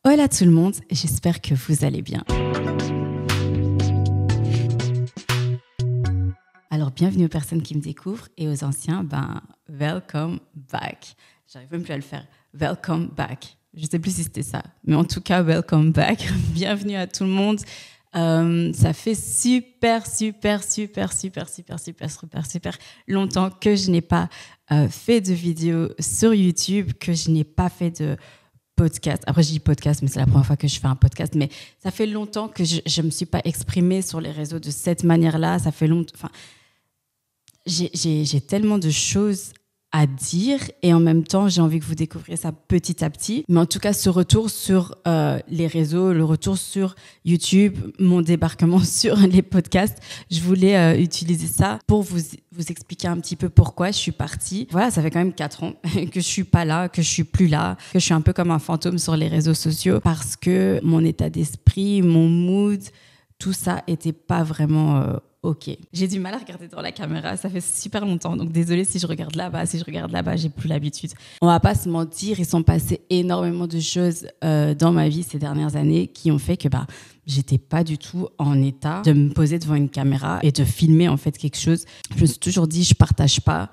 Hola tout le monde, j'espère que vous allez bien. Alors, bienvenue aux personnes qui me découvrent et aux anciens, welcome back. J'arrive même plus à le faire. Welcome back. Je ne sais plus si c'était ça, mais en tout cas, welcome back. Bienvenue à tout le monde. Ça fait super longtemps que je n'ai pas fait de vidéo sur YouTube, que je n'ai pas fait de podcast. Après, je dis podcast, mais c'est la première fois que je fais un podcast. Mais ça fait longtemps que je me suis pas exprimée sur les réseaux de cette manière-là. Ça fait longtemps. Enfin, j'ai tellement de choses à dire et en même temps, j'ai envie que vous découvriez ça petit à petit. Mais en tout cas, ce retour sur les réseaux, le retour sur YouTube, mon débarquement sur les podcasts, je voulais utiliser ça pour vous expliquer un petit peu pourquoi je suis partie. Voilà, ça fait quand même 4 ans que je suis pas là, que je suis plus là, que je suis un peu comme un fantôme sur les réseaux sociaux parce que mon état d'esprit, mon mood, tout ça était pas vraiment OK. J'ai du mal à regarder dans la caméra, ça fait super longtemps, donc désolée si je regarde là-bas, j'ai plus l'habitude. On va pas se mentir, il s'en passait énormément de choses dans ma vie ces dernières années qui ont fait que j'étais pas du tout en état de me poser devant une caméra et de filmer en fait quelque chose. Je me suis toujours dit, je partage pas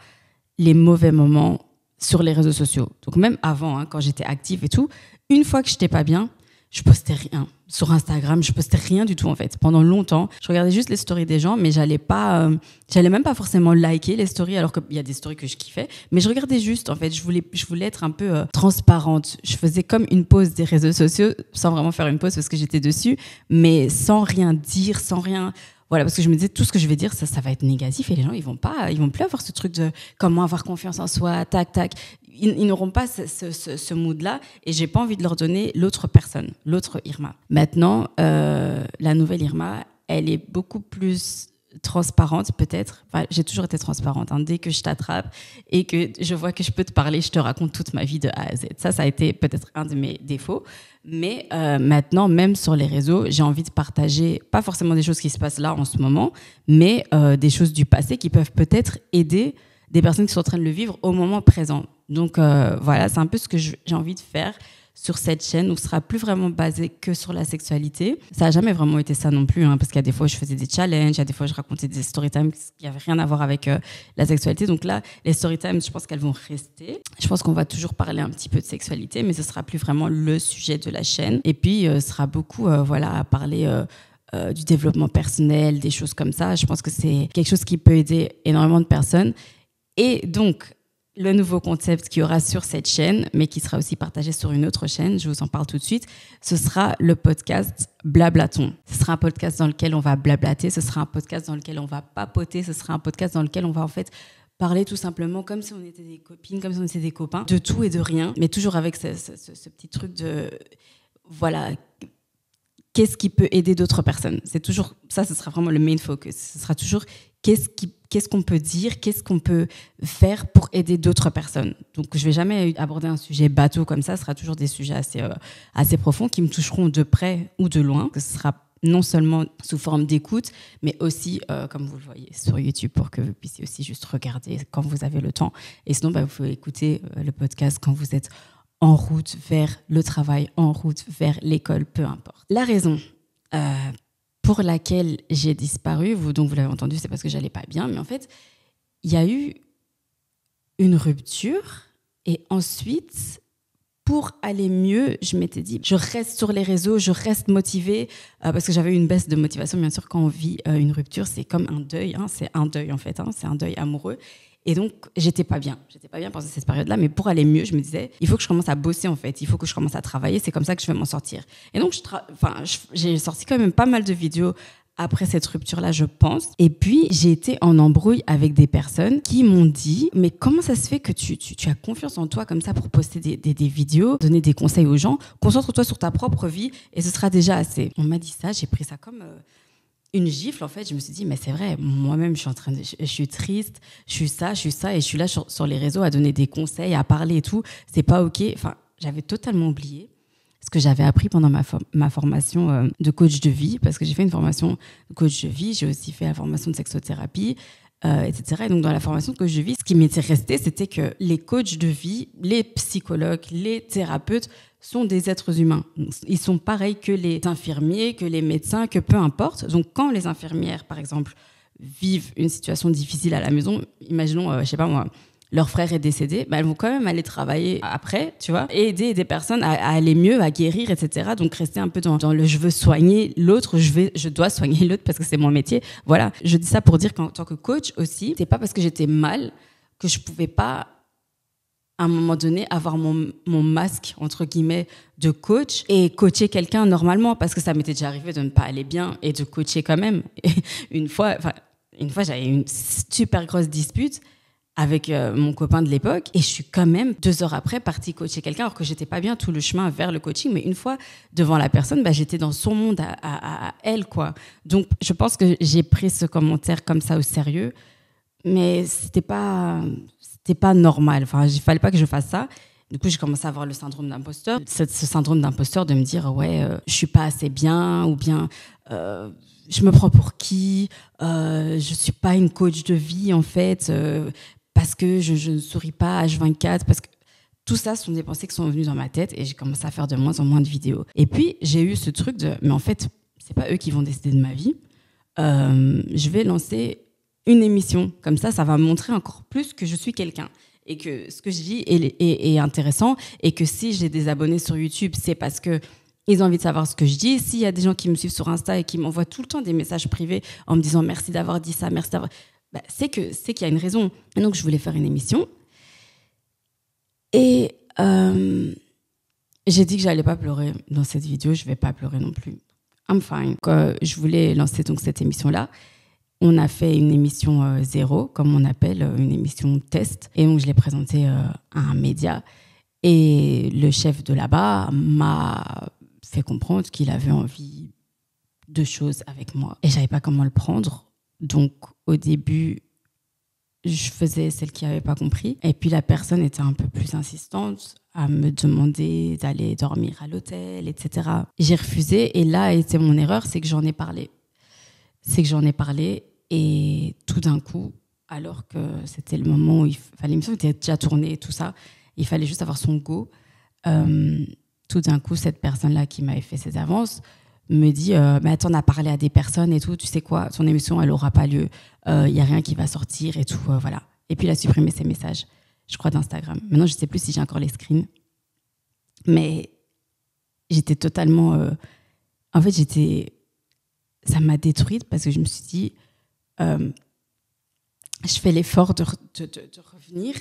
les mauvais moments sur les réseaux sociaux. Donc même avant, quand j'étais active et tout, une fois que j'étais pas bien, je postais rien. Sur Instagram, je postais rien du tout en fait. Pendant longtemps, je regardais juste les stories des gens, mais j'allais même pas forcément liker les stories, alors qu'il y a des stories que je kiffais. Mais je regardais juste en fait. Je voulais être un peu transparente. Je faisais comme une pause des réseaux sociaux, sans vraiment faire une pause parce que j'étais dessus, mais sans rien dire, sans rien. Voilà, parce que je me disais, tout ce que je vais dire, ça va être négatif et les gens, ils vont plus avoir ce truc de comment avoir confiance en soi, tac. Ils n'auront pas ce mood-là et j'ai pas envie de leur donner l'autre personne, l'autre Irma. Maintenant, la nouvelle Irma, elle est beaucoup plus transparente peut-être. Enfin, j'ai toujours été transparente. Dès que je t'attrape et que je vois que je peux te parler, je te raconte toute ma vie de A à Z. Ça a été peut-être un de mes défauts. Mais maintenant, même sur les réseaux, j'ai envie de partager, pas forcément des choses qui se passent là en ce moment, mais des choses du passé qui peuvent peut-être aider des personnes qui sont en train de le vivre au moment présent. Donc voilà, c'est un peu ce que j'ai envie de faire sur cette chaîne où ce sera plus vraiment basé que sur la sexualité. Ça n'a jamais vraiment été ça non plus, parce qu'il y a des fois je faisais des challenges, il y a des fois je racontais des story times qui n'avaient rien à voir avec la sexualité. Donc là, les story times, je pense qu'elles vont rester. Je pense qu'on va toujours parler un petit peu de sexualité, mais ce sera plus vraiment le sujet de la chaîne. Et puis, ce sera beaucoup à parler du développement personnel, des choses comme ça. Je pense que c'est quelque chose qui peut aider énormément de personnes. Et donc, le nouveau concept qu'il y aura sur cette chaîne, mais qui sera aussi partagé sur une autre chaîne, je vous en parle tout de suite, ce sera le podcast Blablaton. Ce sera un podcast dans lequel on va blablater, ce sera un podcast dans lequel on va papoter, ce sera un podcast dans lequel on va en fait parler tout simplement comme si on était des copines, comme si on était des copains, de tout et de rien, mais toujours avec ce petit truc de... Voilà... Qu'est-ce qui peut aider d'autres personnes? C'est toujours ça, ce sera vraiment le main focus. Ce sera toujours qu'est-ce qu'on peut dire, qu'est-ce qu'on peut faire pour aider d'autres personnes. Donc, je vais jamais aborder un sujet bateau comme ça. Ce sera toujours des sujets assez profonds qui me toucheront de près ou de loin. Ce sera non seulement sous forme d'écoute, mais aussi, comme vous le voyez sur YouTube, pour que vous puissiez aussi juste regarder quand vous avez le temps. Et sinon, vous pouvez écouter le podcast quand vous êtes en route vers le travail, en route vers l'école, peu importe. La raison pour laquelle j'ai disparu, donc vous l'avez entendu, c'est parce que j'allais pas bien, mais en fait, il y a eu une rupture et ensuite, pour aller mieux, je m'étais dit, je reste sur les réseaux, je reste motivée parce que j'avais eu une baisse de motivation. Bien sûr, quand on vit une rupture, c'est comme un deuil, c'est un deuil en fait, c'est un deuil amoureux. Et donc, j'étais pas bien pendant cette période-là, mais pour aller mieux, je me disais, il faut que je commence à bosser en fait, il faut que je commence à travailler, c'est comme ça que je vais m'en sortir. Et donc, j'ai sorti quand même pas mal de vidéos après cette rupture-là, je pense. Et puis, j'ai été en embrouille avec des personnes qui m'ont dit, mais comment ça se fait que tu as confiance en toi comme ça pour poster des vidéos, donner des conseils aux gens, concentre-toi sur ta propre vie et ce sera déjà assez. On m'a dit ça, j'ai pris ça comme... une gifle, en fait. Je me suis dit, mais c'est vrai, moi-même, je suis triste, je suis ça, et je suis là sur les réseaux à donner des conseils, à parler et tout. C'est pas OK. Enfin, j'avais totalement oublié ce que j'avais appris pendant ma formation de coach de vie, parce que j'ai fait une formation de coach de vie, j'ai aussi fait la formation de sexothérapie. etc. Et donc, dans la formation que je vis, ce qui m'était resté, c'était que les coachs de vie, les psychologues, les thérapeutes sont des êtres humains. Ils sont pareils que les infirmiers, que les médecins, que peu importe. Donc, quand les infirmières, par exemple, vivent une situation difficile à la maison, imaginons, je sais pas moi, leur frère est décédé, elles vont quand même aller travailler après, tu vois, et aider des personnes à aller mieux, à guérir, etc. Donc, rester un peu dans le je veux soigner l'autre, je dois soigner l'autre parce que c'est mon métier. Voilà. Je dis ça pour dire qu'en tant que coach aussi, c'est pas parce que j'étais mal que je pouvais pas, à un moment donné, avoir mon masque, entre guillemets, de coach et coacher quelqu'un normalement, parce que ça m'était déjà arrivé de ne pas aller bien et de coacher quand même. Et une fois, j'avais une super grosse dispute avec mon copain de l'époque, et je suis quand même 2 heures après partie coacher quelqu'un, alors que j'étais pas bien tout le chemin vers le coaching, mais une fois devant la personne, j'étais dans son monde à elle, quoi. Donc, je pense que j'ai pris ce commentaire comme ça au sérieux, mais c'était pas normal. Enfin, il fallait pas que je fasse ça. Du coup, j'ai commencé à avoir le syndrome d'imposteur. Ce syndrome d'imposteur de me dire, je suis pas assez bien, ou bien je me prends pour qui, je suis pas une coach de vie, en fait, parce que je ne souris pas H24, parce que tout ça, ce sont des pensées qui sont venues dans ma tête, et j'ai commencé à faire de moins en moins de vidéos. Et puis, j'ai eu ce truc mais en fait, c'est pas eux qui vont décider de ma vie. Je vais lancer une émission. Comme ça va montrer encore plus que je suis quelqu'un, et que ce que je dis est intéressant, et que si j'ai des abonnés sur YouTube, c'est parce que ils ont envie de savoir ce que je dis. S'il y a des gens qui me suivent sur Insta et qui m'envoient tout le temps des messages privés en me disant merci d'avoir dit ça, merci d'avoir... c'est qu'il y a une raison. Et donc, je voulais faire une émission. Et j'ai dit que j'allais pas pleurer dans cette vidéo. Je vais pas pleurer non plus. I'm fine. Quand je voulais lancer donc cette émission-là, on a fait une émission zéro, comme on appelle, une émission test. Et donc, je l'ai présentée à un média. Et le chef de là-bas m'a fait comprendre qu'il avait envie de choses avec moi. Et je savais pas comment le prendre. Donc, au début, je faisais celle qui n'avait pas compris. Et puis, la personne était un peu plus insistante à me demander d'aller dormir à l'hôtel, etc. J'ai refusé. Et là a été mon erreur, c'est que j'en ai parlé. Et tout d'un coup, alors que c'était le moment où l'émission était déjà tournée et tout ça, il fallait juste avoir son go. Tout d'un coup, cette personne-là qui m'avait fait ses avances me dit mais attends, on a parlé à des personnes et tout, tu sais quoi, ton émission, elle n'aura pas lieu. Il n'y a rien qui va sortir et tout, voilà. Et puis, il a supprimé ses messages, je crois, d'Instagram. Maintenant, je ne sais plus si j'ai encore les screens. Mais j'étais totalement... En fait, ça m'a détruite parce que je me suis dit... je fais l'effort de revenir,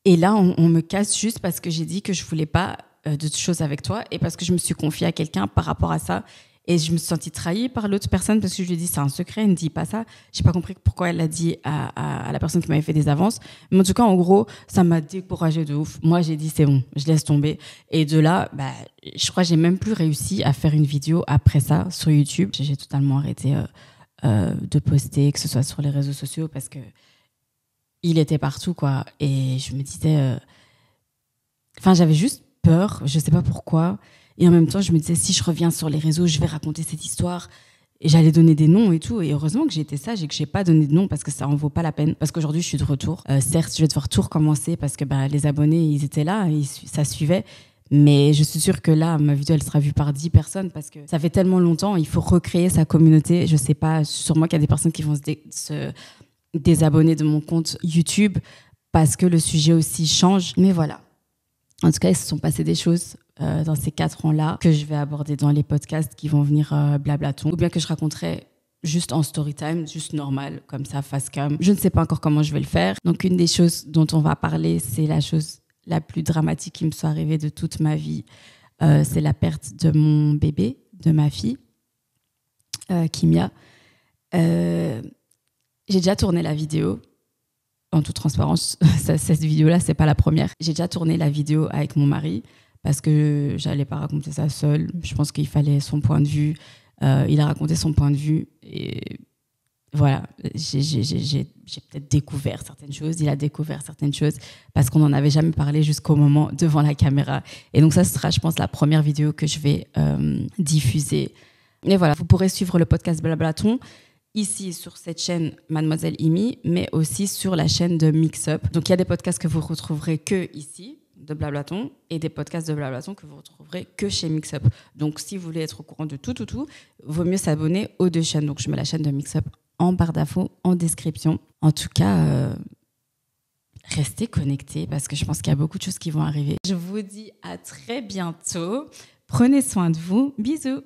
et là on me casse juste parce que j'ai dit que je voulais pas de choses avec toi, et parce que je me suis confiée à quelqu'un par rapport à ça, et je me suis sentie trahie par l'autre personne parce que je lui ai dit c'est un secret, ne dis pas ça. J'ai pas compris pourquoi elle l'a dit à la personne qui m'avait fait des avances, mais en tout cas, en gros, ça m'a découragée de ouf. Moi, j'ai dit c'est bon, je laisse tomber, et de là, je crois que j'ai même plus réussi à faire une vidéo après ça sur YouTube. J'ai totalement arrêté de poster, que ce soit sur les réseaux sociaux, parce que il était partout, quoi. Et je me disais... j'avais juste peur, je sais pas pourquoi. Et en même temps, je me disais, si je reviens sur les réseaux, je vais raconter cette histoire. Et j'allais donner des noms et tout. Et heureusement que j'ai été sage et que j'ai pas donné de noms, parce que ça en vaut pas la peine. Parce qu'aujourd'hui, je suis de retour. Certes, je vais devoir tout recommencer parce que les abonnés, ils étaient là, ça suivait. Mais je suis sûre que là, ma vidéo, elle sera vue par 10 personnes, parce que ça fait tellement longtemps, il faut recréer sa communauté. Je sais pas, sûrement qu'il y a des personnes qui vont se désabonner de mon compte YouTube parce que le sujet aussi change. Mais voilà. En tout cas, il se sont passées des choses dans ces 4 ans-là que je vais aborder dans les podcasts qui vont venir blablaton, ou bien que je raconterai juste en story time, juste normal, comme ça, face cam. Je ne sais pas encore comment je vais le faire. Donc, une des choses dont on va parler, c'est la chose la plus dramatique qui me soit arrivée de toute ma vie. C'est la perte de mon bébé, de ma fille, Kimia. J'ai déjà tourné la vidéo, en toute transparence. Cette vidéo-là, c'est pas la première. J'ai déjà tourné la vidéo avec mon mari, parce que j'allais pas raconter ça seule. Je pense qu'il fallait son point de vue. Il a raconté son point de vue, et voilà, j'ai peut-être découvert certaines choses, il a découvert certaines choses, parce qu'on n'en avait jamais parlé jusqu'au moment devant la caméra. Et donc ça sera, je pense, la première vidéo que je vais diffuser. Mais voilà, vous pourrez suivre le podcast Blablaton. ici sur cette chaîne Mademoiselle Imi, mais aussi sur la chaîne de Mix-Up. Donc il y a des podcasts que vous retrouverez que ici, de Blablaton, et des podcasts de Blablaton que vous retrouverez que chez Mix-Up. Donc si vous voulez être au courant de tout, vaut mieux s'abonner aux deux chaînes. Donc je mets la chaîne de Mix-Up en barre d'infos, en description. En tout cas, restez connectés parce que je pense qu'il y a beaucoup de choses qui vont arriver. Je vous dis à très bientôt. Prenez soin de vous. Bisous.